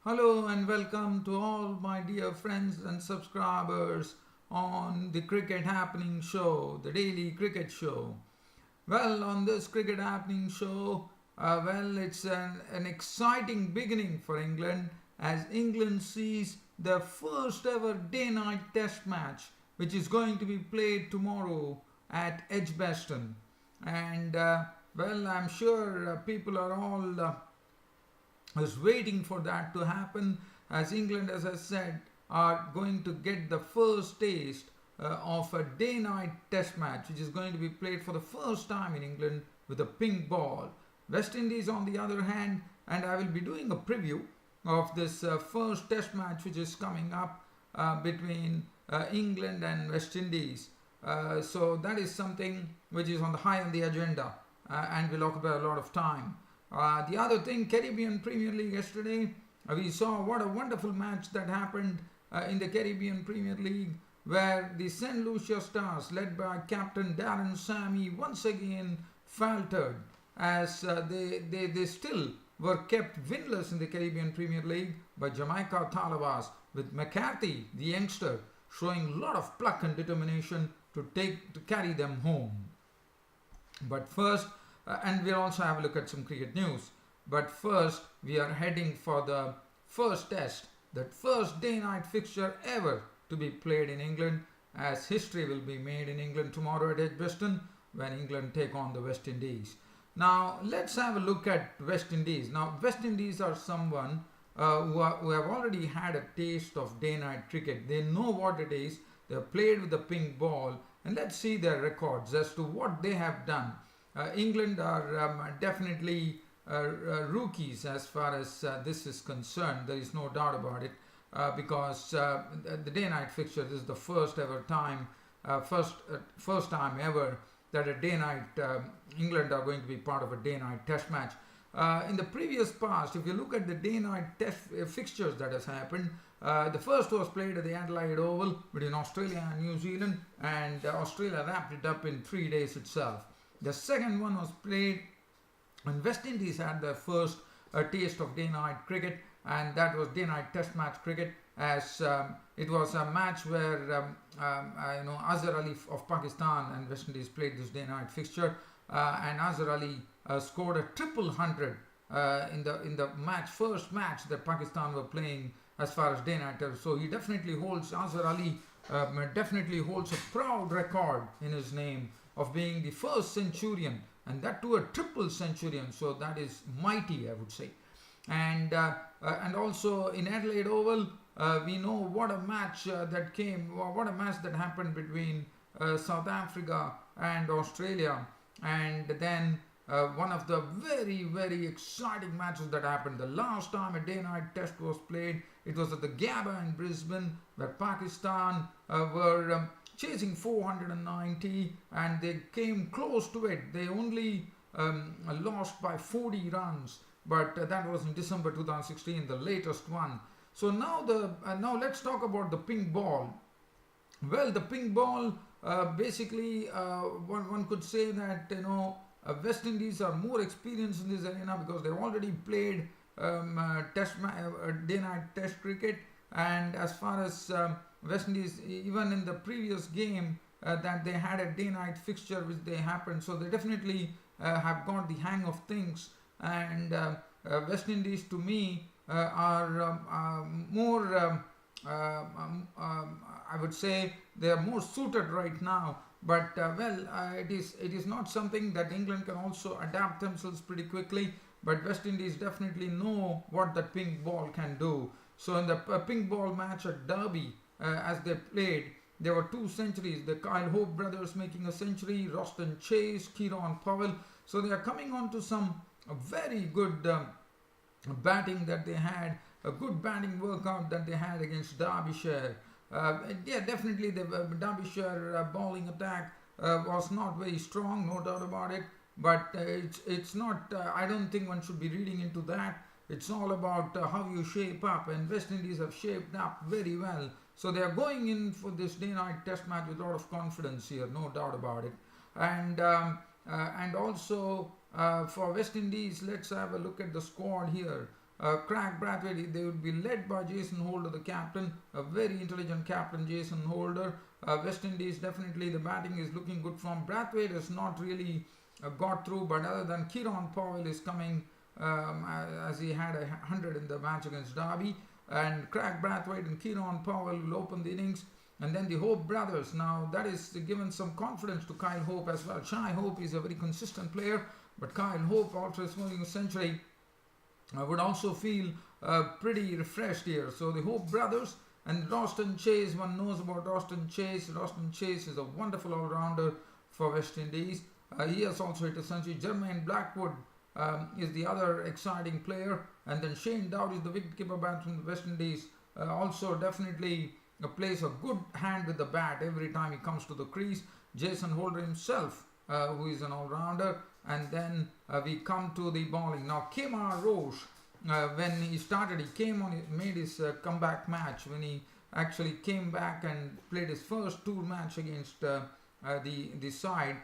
Hello and welcome to all my dear friends and subscribers on the Cricket Happening Show, the daily cricket show. Well, on this Cricket Happening Show, it's an exciting beginning for England as England sees their first ever day night test match, which is going to be played tomorrow at Edgbaston. And I'm sure people are all is waiting for that to happen as England, as I said, are going to get the first taste of a day night test match which is going to be played for the first time in England with a pink ball. West Indies, on the other hand, and I will be doing a preview of this first test match which is coming up between England and West Indies. So that is something which is on the high on the agenda and will occupy a lot of time. The other thing, Caribbean Premier League yesterday, we saw what a wonderful match that happened in the Caribbean Premier League where the St. Lucia Stars, led by captain Darren Sammy, once again faltered as they still were kept winless in the Caribbean Premier League by Jamaica Thalabas, with McCarthy, the youngster, showing a lot of pluck and determination to carry them home. But first, and we'll also have a look at some cricket news. But first, we are heading for the first test, that first day-night fixture ever to be played in England, as history will be made in England tomorrow at Edgbaston when England take on the West Indies. Now, let's have a look at West Indies. Now, West Indies are someone who have already had a taste of day-night cricket. They know what it is. They have played with the pink ball. And let's see their records as to what they have done. England are definitely rookies as far as this is concerned. There is no doubt about it because the day-night fixture, this is the first ever time, first time ever that a day-night England are going to be part of a day-night test match. In the previous past, if you look at the day-night test fixtures that has happened, the first was played at the Adelaide Oval between Australia and New Zealand, and Australia wrapped it up in 3 days itself. The second one was played when West Indies had their first taste of day-night cricket, and that was day-night test match cricket, as it was a match where Azhar Ali of Pakistan and West Indies played this day-night fixture, and Azhar Ali scored a triple hundred in the first match that Pakistan were playing as far as day-night. So he definitely holds, Azhar Ali definitely holds a proud record in his name of being the first centurion, and that too a triple centurion. So that is mighty, I would say. And also in Adelaide Oval, we know what a match what a match that happened between South Africa and Australia, and then one of the very, very exciting matches that happened. The last time a day-night test was played, it was at the Gabba in Brisbane, where Pakistan were chasing 490, and they came close to it. They only lost by 40 runs, but that was in December 2016, the latest one. So now let's talk about the pink ball. Well, the pink ball, basically, one could say that West Indies are more experienced in this arena because they've already played day-night test cricket, and as far as West Indies, even in the previous game that they had a day-night fixture which they happened, so they definitely have got the hang of things, and West Indies to me are more I would say they are more suited right now, but it is not something that England can also adapt themselves pretty quickly, but West Indies definitely know what that pink ball can do. So in the pink ball match at Derby, as they played, there were 2 centuries. The Kyle Hope brothers making a century, Roston Chase, Kieron Powell. So they are coming on to some very good batting that they had, a good batting workout that they had against Derbyshire. Definitely the Derbyshire bowling attack was not very strong, no doubt about it. But it's not, I don't think one should be reading into that. It's all about how you shape up, and West Indies have shaped up very well. So they are going in for this day-night test match with a lot of confidence here, no doubt about it. And also for West Indies, let's have a look at the squad here. Craig Brathwaite, they would be led by Jason Holder, the captain, a very intelligent captain, Jason Holder. West Indies, definitely the batting is looking good from Brathwaite, has not really got through, but other than Kieran Powell is coming as he had 100 in the match against Derby, and Craig Brathwaite and Kieran Powell will open the innings. And then the Hope brothers, now that is given some confidence to Kyle Hope as well. Shai Hope is a very consistent player, but Kyle Hope, after scoring a century, would also feel pretty refreshed here. So the Hope brothers and Roston Chase, one knows about Roston Chase. Roston Chase is a wonderful all-rounder for West Indies. He has also hit a century. Jermaine Blackwood is the other exciting player. And then Shane Dowd is the wicketkeeper batsman from the West Indies. Also definitely plays a good hand with the bat every time he comes to the crease. Jason Holder himself, who is an all-rounder. And then we come to the bowling. Now Kemar Roche, when he started, he came on, made his comeback match when he actually came back and played his first tour match against the side.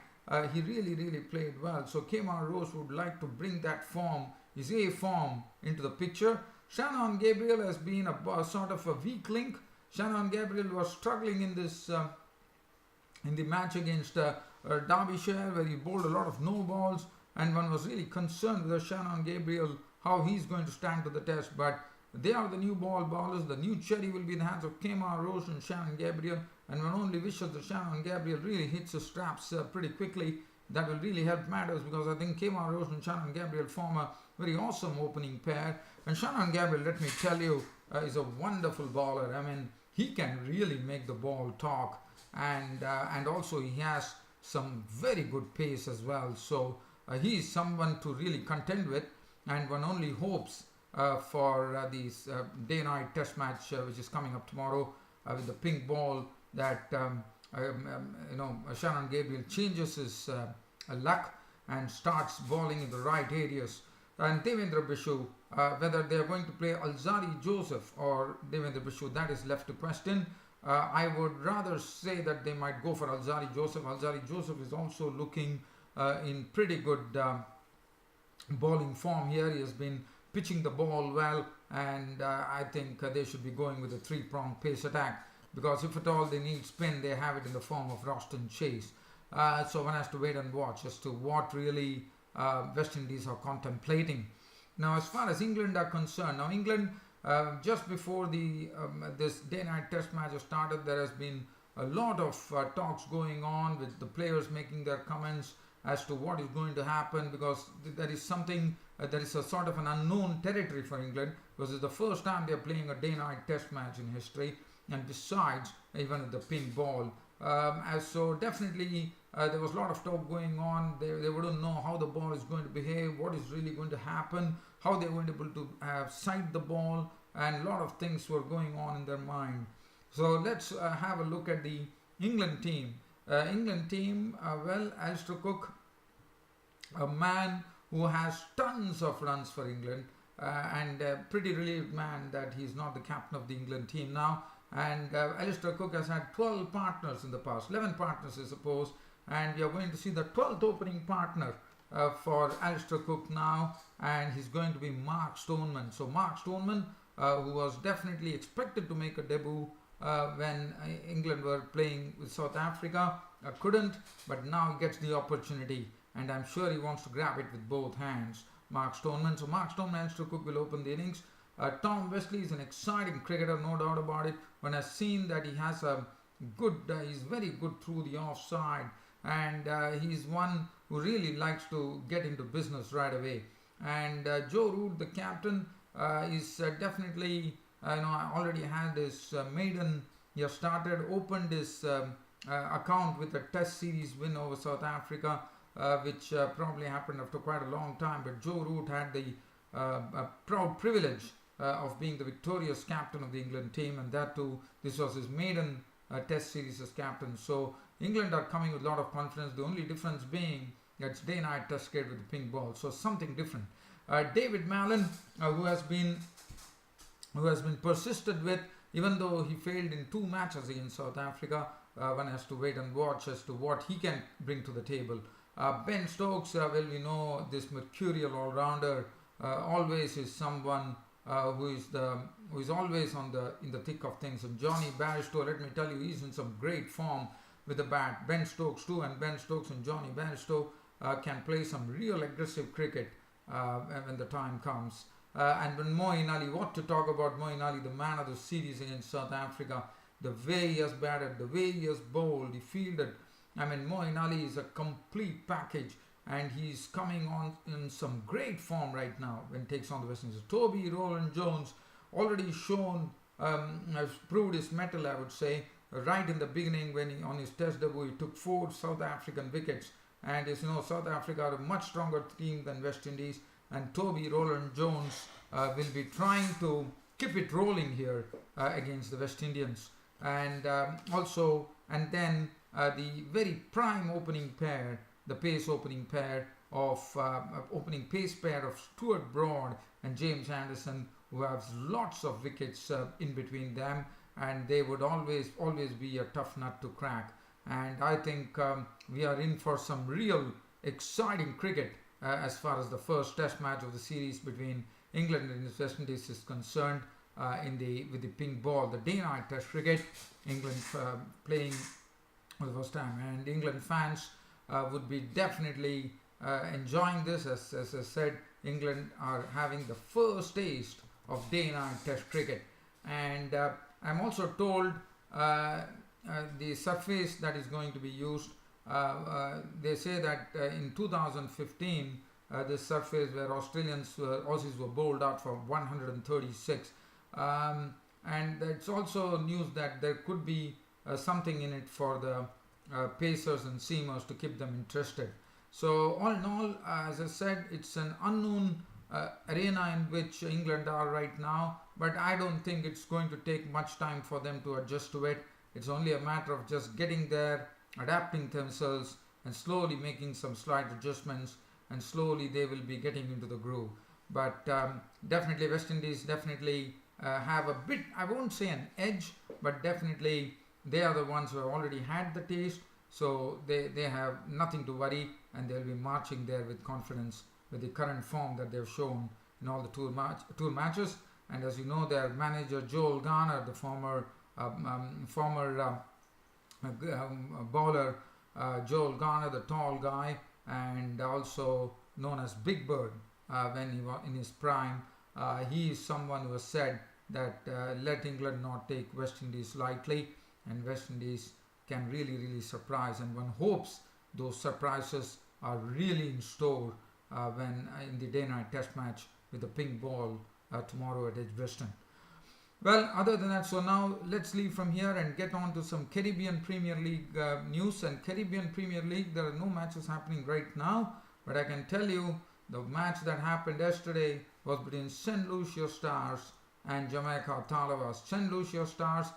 He really played well. So Kemar Roche would like to bring that form, his A form, into the picture. Shannon Gabriel has been a sort of a weak link. Shannon Gabriel was struggling in this in the match against Derbyshire, where he bowled a lot of no balls, and one was really concerned with Shannon Gabriel, how he's going to stand to the test. But they are the new ball bowlers. The new cherry will be in the hands of Kemar Roche and Shannon Gabriel, and one only wishes that Shannon Gabriel really hits the straps pretty quickly. That will really help matters, because I think Kemar Roche and Shannon Gabriel form a very awesome opening pair. And Shannon Gabriel, let me tell you, is a wonderful bowler. I mean, he can really make the ball talk, and also he has some very good pace as well. So he is someone to really contend with, and one only hopes for this day-night test match which is coming up tomorrow with the pink ball, that Shannon Gabriel changes his luck and starts bowling in the right areas. And Devendra Bishu, whether they are going to play Alzari Joseph or Devendra Bishu, that is left to question. I would rather say that they might go for Alzari Joseph. Alzari Joseph is also looking in pretty good bowling form here. He has been pitching the ball well, and I think they should be going with a three-pronged pace attack, because if at all they need spin, they have it in the form of Roston Chase. So one has to wait and watch as to what really West Indies are contemplating. Now, as far as England are concerned, now England, just before this day-night test match has started, there has been a lot of talks going on with the players making their comments as to what is going to happen, because there is something, there is a sort of an unknown territory for England, because it's the first time they are playing a day-night test match in history, and besides, even with the pink ball. So definitely there was a lot of talk going on. They wouldn't know how the ball is going to behave, what is really going to happen, how they're going to be able to sight the ball, and a lot of things were going on in their mind. So let's have a look at the England team. Well, Alistair Cook, a man who has tons of runs for England, and a pretty relieved man that he's not the captain of the England team now. And Alistair Cook has had 12 partners in the past, 11 partners I suppose, and we are going to see the 12th opening partner for Alistair Cook now, and he's going to be Mark Stoneman. So Mark Stoneman, who was definitely expected to make a debut when England were playing with South Africa, couldn't, but now he gets the opportunity, and I'm sure he wants to grab it with both hands. Mark Stoneman. So Mark Stoneman and Alistair Cook will open the innings. Tom Wesley is an exciting cricketer, no doubt about it. One has seen that he has a good, he's very good through the offside, and he's one who really likes to get into business right away. And Joe Root, the captain, is definitely, already had his maiden, he has opened his account with a test series win over South Africa, which probably happened after quite a long time. But Joe Root had the proud privilege of being the victorious captain of the England team, and that too, this was his maiden test series as captain. So England are coming with a lot of confidence, the only difference being that it's day-night test cricket with the pink ball, so something different. David Mallon, who has been persisted with, even though he failed in 2 matches against South Africa, one has to wait and watch as to what he can bring to the table. Ben Stokes, well, we know this mercurial all-rounder always is someone who is always in the thick of things. And Johnny Bairstow, let me tell you, he's in some great form with the bat. Ben Stokes too, and Ben Stokes and Johnny Bairstow can play some real aggressive cricket when the time comes. And when Moeen Ali, what to talk about Moeen Ali, the man of the series against South Africa, the way he has batted, the way he has bowled, he fielded. I mean, Moeen Ali is a complete package, and he's coming on in some great form right now when he takes on the West Indies. Toby Roland Jones already shown, has proved his mettle, I would say, right in the beginning when he, on his test debut, he took 4 South African wickets. And as you know, South Africa are a much stronger team than West Indies, and Toby Roland Jones will be trying to keep it rolling here against the West Indians. And then the very prime opening pair, the pace opening pair of opening pace pair of Stuart Broad and James Anderson, who have lots of wickets in between them, and they would always be a tough nut to crack. And I think we are in for some real exciting cricket as far as the first test match of the series between England and the West Indies is concerned with the pink ball, the day-night test cricket. England playing for the first time, and England fans would be definitely enjoying this. As I said, England are having the first taste of day-night test cricket. And I'm also told the surface that is going to be used, they say that in 2015 this surface where Aussies were bowled out for 136, and it's also news that there could be something in it for the pacers and seamers to keep them interested. So all in all, as I said, it's an unknown arena in which England are right now, but I don't think it's going to take much time for them to adjust to it. It's only a matter of just getting there, adapting themselves, and slowly making some slight adjustments, and slowly they will be getting into the groove. But definitely West Indies have a bit, I won't say an edge, but definitely they are the ones who have already had the taste, so they have nothing to worry, and they'll be marching there with confidence with the current form that they've shown in all the tour matches. And as you know, their manager Joel Garner, the former bowler, Joel Garner, the tall guy, and also known as Big Bird when he was in his prime, he is someone who has said that let England not take West Indies lightly, and West Indies can really surprise, and one hopes those surprises are really in store when in the day-night test match with the pink ball tomorrow at Edgbaston. Well, other than that, so now let's leave from here and get on to some Caribbean Premier League news. And Caribbean Premier League, there are no matches happening right now, but I can tell you the match that happened yesterday was between St. Lucia Stars and Jamaica Talawas. St. Lucia Stars,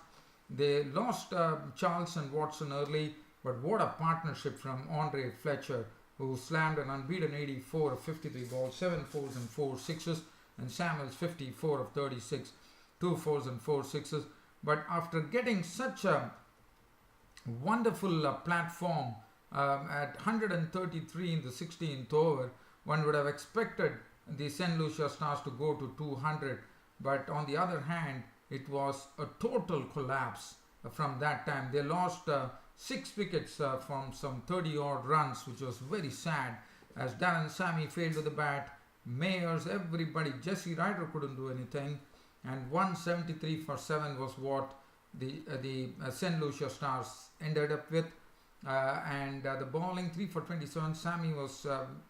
they lost Charles and Watson early, but what a partnership from Andre Fletcher, who slammed an unbeaten 84 of 53 balls, 7 fours and 4 sixes, and Samuels 54 of 36, 2 fours and 4 sixes. But after getting such a wonderful platform at 133 in the 16th over, one would have expected the St. Lucia Stars to go to 200, but on the other hand, it was a total collapse from that time. They lost 6 wickets from some 30 odd runs, which was very sad, as Darren Sammy failed with the bat, Mayers, everybody, Jesse Ryder couldn't do anything, and 173 for 7 was what the St. Lucia Stars ended up with. And the bowling, 3 for 27, Sammy was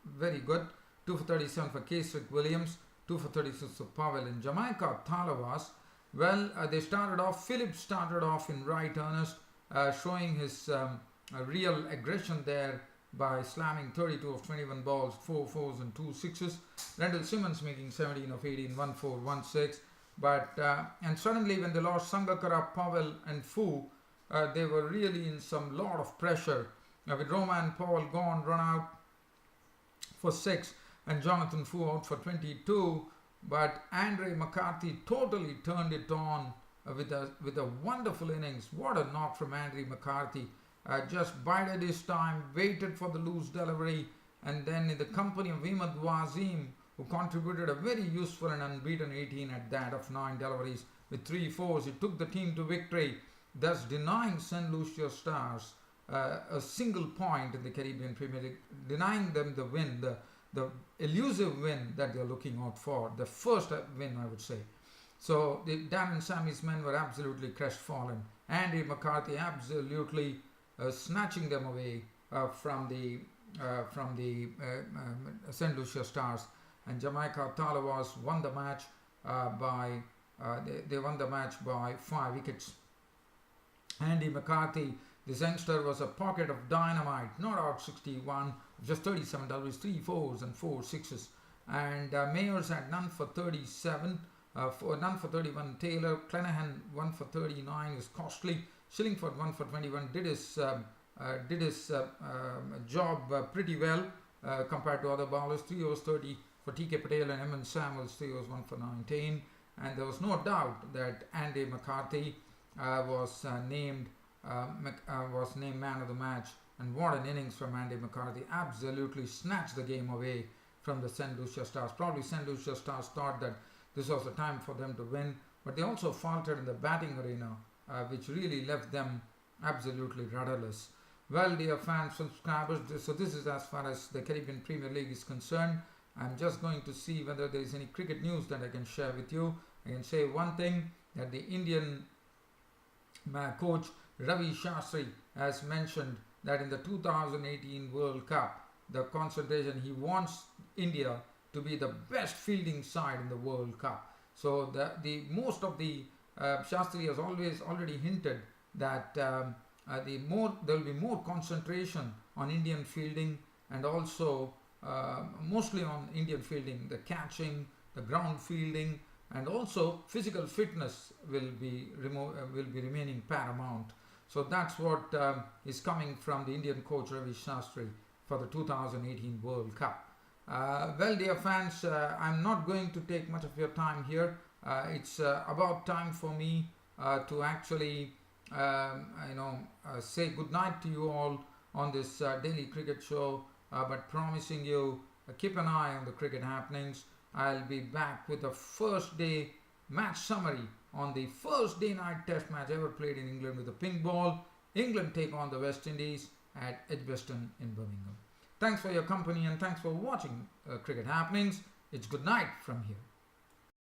very good, 2 for 37 for Keswick Williams, 2 for 36 for Powell. In Jamaica Talawas, well, they started off, Phillips started off in right earnest, showing his real aggression there by slamming 32 of 21 balls, 4 fours and 2 sixes. Rendell Simmons making 17 of 18, 1 4, 1 6. But and suddenly when they lost Sangakkara, Powell and Fu, they were really in some lot of pressure. With Roman Powell gone, run out for 6, and Jonathan Fu out for 22. But Andre McCarthy totally turned it on with a wonderful innings. What a knock from Andre McCarthy. Just bided his time, waited for the loose delivery, and then in the company of Imad Wazim, who contributed a very useful and unbeaten 18 at that of 9 deliveries with 3 fours. He took the team to victory, thus denying St. Lucia Stars a single point in the Caribbean Premier League, denying them the win, the elusive win that they're looking out for, the first win, I would say. So Dan and Sammy's men were absolutely crestfallen. Andy McCarthy absolutely snatching them away from the St. Lucia Stars, and Jamaica Talawas won the match they won the match by 5 wickets. Andy McCarthy, this youngster, was a pocket of dynamite, not out 61, just 37 deliveries, 3 fours and 4 sixes. And Mayors had none for 37, none for 31. Taylor, Clenahan 1 for 39 is costly. Shillingford 1 for 21 did his job pretty well compared to other bowlers. 3 overs 30 for TK Patel and Eamon Samuels, 3 overs 1 for 19. And there was no doubt that Andy McCarthy was named man of the match. And what an innings from Andy McCarthy. Absolutely snatched the game away from the St. Lucia Stars. Probably St. Lucia Stars thought that this was the time for them to win, but they also faltered in the batting arena, which really left them absolutely rudderless. Well, dear fans, subscribers, so this is as far as the Caribbean Premier League is concerned. I'm just going to see whether there is any cricket news that I can share with you. I can say one thing, that the Indian coach Ravi Shastri has mentioned that in the 2018 World Cup, the concentration, he wants India to be the best fielding side in the World Cup. So the most of the Shastri has already hinted that there will be more concentration on Indian fielding, and also mostly on Indian fielding, the catching, the ground fielding, and also physical fitness will be remaining paramount. So that's what is coming from the Indian coach Ravi Shastri for the 2018 World Cup. Well, dear fans, I'm not going to take much of your time here. It's about time for me to actually say good night to you all on this daily cricket show, but promising you keep an eye on the cricket happenings. I'll be back with the first day match summary on the first day night test match ever played in England with the pink ball. England take on the West Indies at Edgbaston in Birmingham. Thanks for your company and thanks for watching Cricket Happenings. It's good night from here.